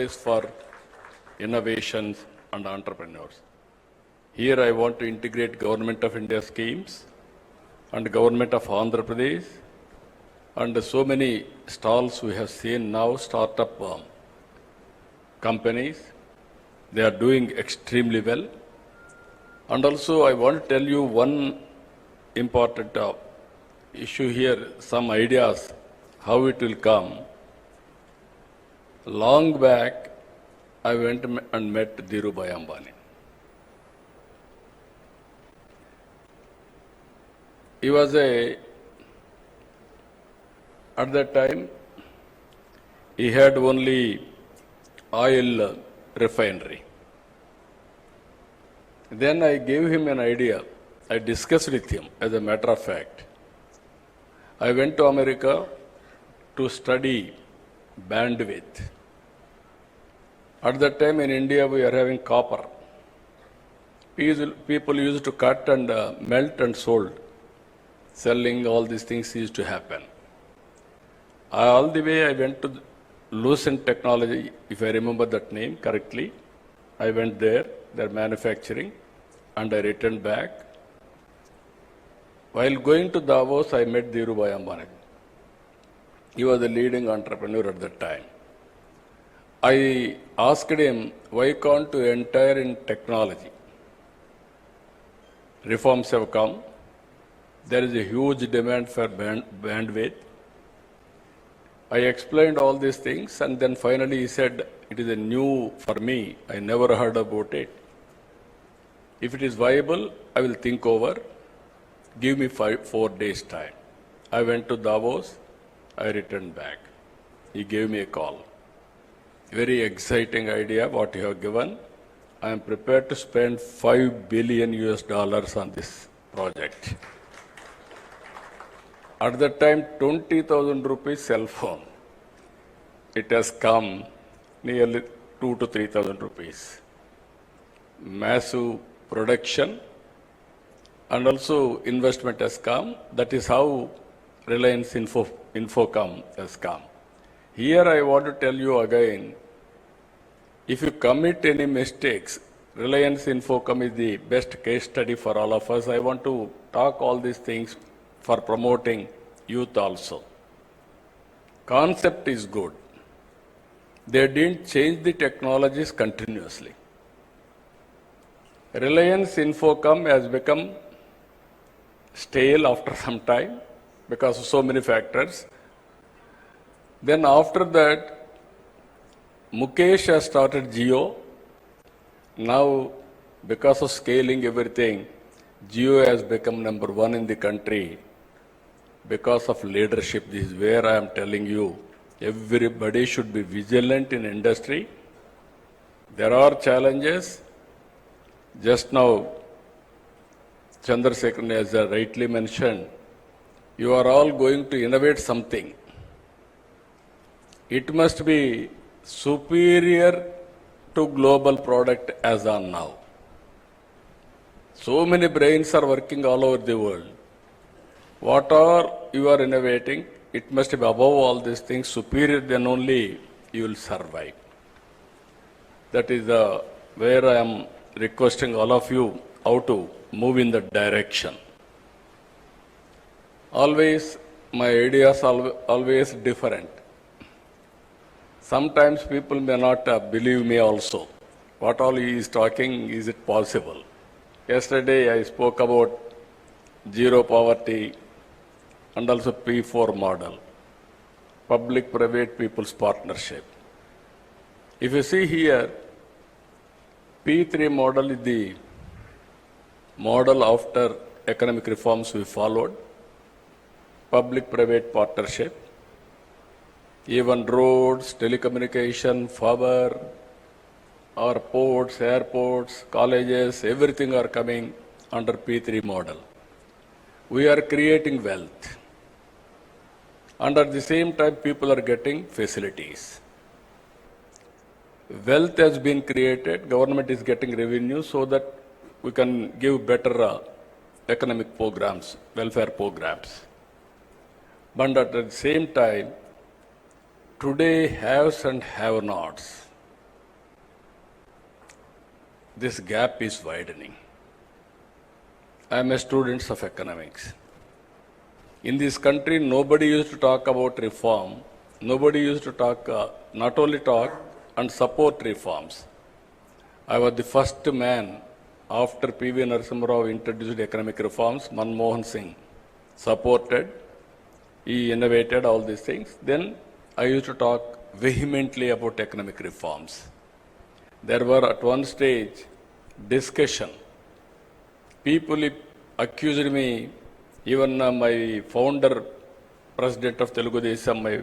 place for innovations and entrepreneurs. Here I want to integrate Government of India schemes and Government of Andhra Pradesh and so many stalls we have seen now, startup companies. They are doing extremely well. And also I want to tell you one important issue here, some ideas, how it will come. Long back, I went and met Dhirubhai Ambani. He was at that time, he had only oil refinery. Then I gave him an idea. I discussed with him, as a matter of fact. I went to America to study bandwidth. At that time in India, we are having copper. People used to cut and melt and sold. Selling, all these things used to happen. All the way I went to Lucent Technology, if I remember that name correctly. I went there, they're manufacturing, and I returned back. While going to Davos, I met Dhirubhai Ambani. He was a leading entrepreneur at that time. I asked him, why can't you enter in technology? Reforms have come. There is a huge demand for bandwidth. I explained all these things, and then finally he said, it is a new for me. I never heard about it. If it is viable, I will think over. Give me 4 days time. I went to Davos. I returned back. He gave me a call. Very exciting idea what you have given. I am prepared to spend $5 billion on this project. At that time, 20,000 rupees cell phone. It has come nearly 2,000 to 3,000 rupees. Massive production and also investment has come. That is how Reliance Infocom has come. Here I want to tell you again, if you commit any mistakes, Reliance Infocom is the best case study for all of us. I want to talk all these things for promoting youth also. Concept is good. They didn't change the technologies continuously. Reliance Infocom has become stale after some time because of so many factors. Then after that, Mukesh has started Jio. Now, because of scaling everything, Jio has become #1 in the country because of leadership. This is where I am telling you, everybody should be vigilant in industry. There are challenges. Just now, Chandrasekhar has rightly mentioned, you are all going to innovate something. It must be superior to global product as on now. So many brains are working all over the world. What are you are innovating, it must be above all these things, superior, then only you will survive. That is where I am requesting all of you how to move in that direction. Always, my ideas are always different. Sometimes people may not believe me also. What all he is talking, is it possible? Yesterday I spoke about zero poverty and also P4 model, public-private people's partnership. If you see here, P3 model is the model after economic reforms we followed, public-private partnership. Even roads, telecommunication, power, or ports, airports, colleges, everything are coming under P3 model. We are creating wealth. And at the same time, people are getting facilities. Wealth has been created, government is getting revenue so that we can give better economic programs, welfare programs. But at the same time, today haves and have-nots. this gap is widening. I am a student of economics. In this country, nobody used to talk about reform. Nobody used to talk, not only talk and support reforms. I was the first man after P.V. Narasimha Rao introduced economic reforms. Manmohan Singh supported. He innovated all these things. Then I used to talk vehemently about economic reforms. There were at one stage discussion. People accused me, even my founder, president of Telugu Desam, my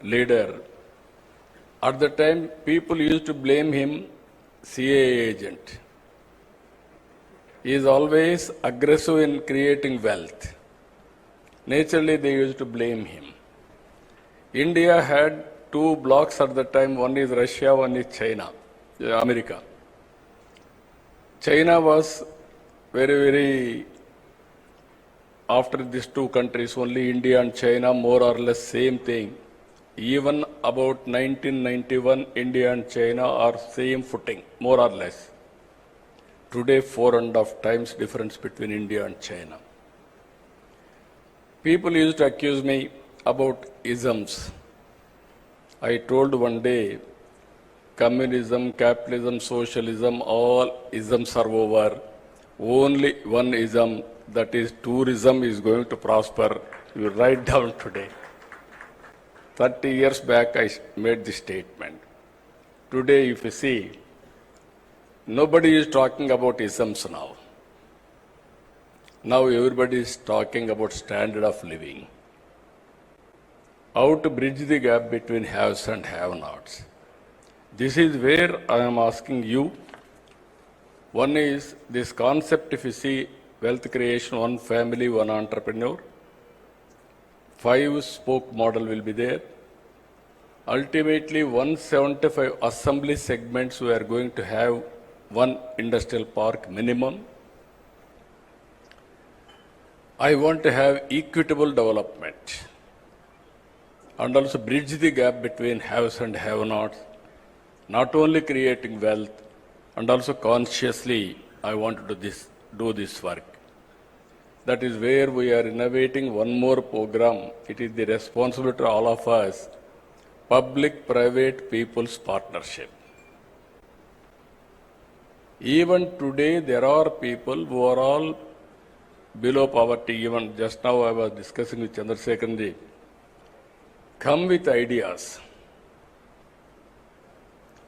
leader. At the time, people used to blame him CA agent. He is always aggressive in creating wealth. Naturally, they used to blame him. India had two blocks at the time. One is Russia, one is China, America. China was very, after these two countries, only India and China, more or less same thing. Even about 1991, India and China are same footing, more or less. Today, 4.5 times difference between India and China. People used to accuse me about isms. I told one day, communism, capitalism, socialism, all isms are over. Only one ism, that is tourism, is going to prosper. You write down today. 30 years back, I made this statement. Today, if you see, nobody is talking about isms now. Now everybody is talking about standard of living. How to bridge the gap between haves and have-nots. This is where I am asking you. One is this concept, if you see wealth creation, one family, one entrepreneur. 5-spoke model will be there. Ultimately, 175 assembly segments we are going to have one industrial park minimum. I want to have equitable development and also bridge the gap between haves and have-nots, not only creating wealth, and also consciously I want to do this work. That is where we are innovating one more program. It is the responsibility of all of us, public-private people's partnership. Even today, there are people who are all below poverty. Even just now I was discussing with Chandrasekharji. Come with ideas.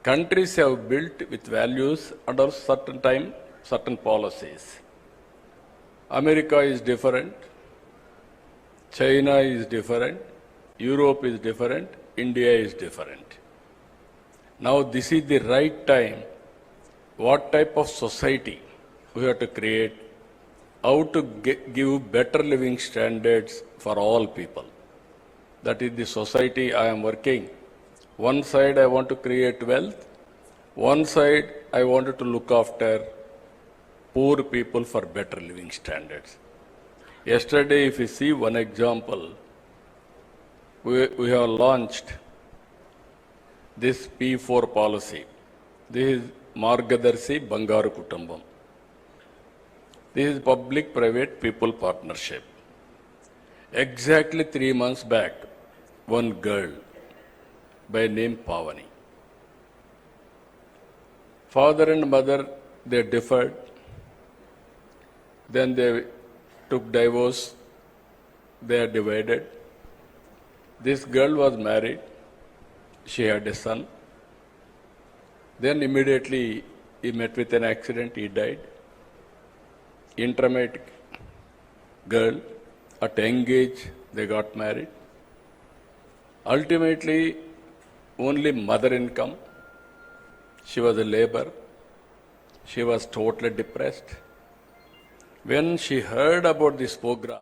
Countries have built with values under certain time, certain policies. America is different, China is different, Europe is different, India is different. Now this is the right time. What type of society we have to create, how to give better living standards for all people. That is the society I am working. One side I want to create wealth, one side I wanted to look after poor people for better living standards. Yesterday, if you see one example, we have launched this P4 policy. This is Margadarshi Bangaru Kutumbam. This is public-private people partnership. Exactly 3 months back, one girl by name Pavani. Father and mother, they differed. Then they took divorce. They are divided. This girl was married. She had a son. Then immediately he met with an accident. He died. Intermediate girl, at young age, they got married. Ultimately, only mother income. She was a labor. She was totally depressed. When she heard about this program,